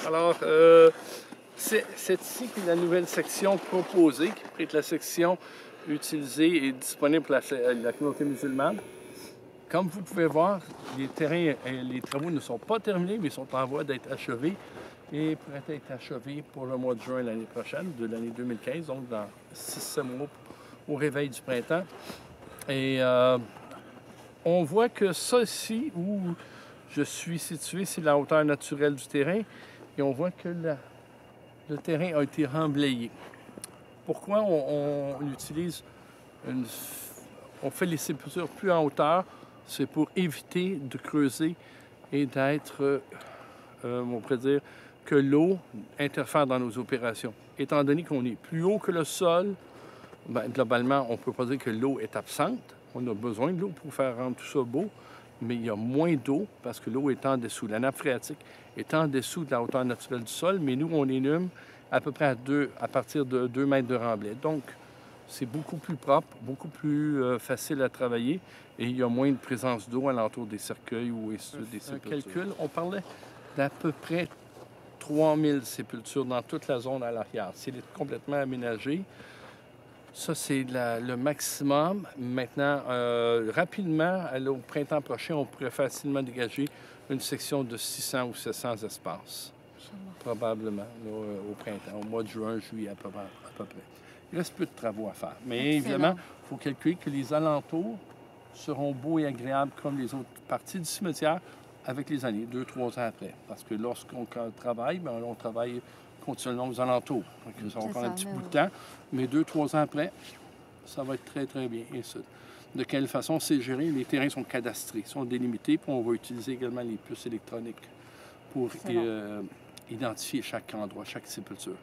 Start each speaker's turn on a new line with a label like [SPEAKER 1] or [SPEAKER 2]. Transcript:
[SPEAKER 1] Alors, c'est ici que la nouvelle section proposée, qui est la section utilisée et disponible pour la communauté musulmane. Comme vous pouvez voir, les terrains et les travaux ne sont pas terminés, mais sont en voie d'être achevés et pourraient être achevés pour le mois de juin l'année prochaine, de l'année 2015, donc dans 6-7 mois au réveil du printemps. Et on voit que ça ici, où je suis situé, c'est la hauteur naturelle du terrain, et on voit que le terrain a été remblayé. Pourquoi on utilise on fait les sépultures plus en hauteur? C'est pour éviter de creuser et d'être, on pourrait dire, que l'eau interfère dans nos opérations. Étant donné qu'on est plus haut que le sol, bien, globalement, on ne peut pas dire que l'eau est absente. On a besoin de l'eau pour faire rendre tout ça beau, mais il y a moins d'eau parce que l'eau est en dessous. La nappe phréatique est en dessous de la hauteur naturelle du sol, mais nous, on énume à peu près à partir de 2 mètres de remblai. Donc, c'est beaucoup plus propre, beaucoup plus facile à travailler et il y a moins de présence d'eau alentour des cercueils ou des sépultures. Calcul, on parlait d'à peu près 3000 sépultures dans toute la zone à l'arrière. C'est complètement aménagé. Ça, c'est le maximum. Maintenant, rapidement, au printemps prochain, on pourrait facilement dégager une section de 600 ou 700 espaces. Probablement, là, au printemps, au mois de juin, juillet à peu près. Il reste peu de travaux à faire. Mais évidemment, il faut calculer que les alentours seront beaux et agréables comme les autres parties du cimetière avec les années, 2-3 ans après. Parce que lorsqu'on travaille, bien, on travaille continuellement aux alentours. Donc, ça va prendre un petit bout de temps, mais 2-3 ans après, ça va être très, très bien. Et ça, de quelle façon c'est géré? Les terrains sont cadastrés, sont délimités, puis on va utiliser également les puces électroniques pour identifier chaque endroit, chaque sépulture.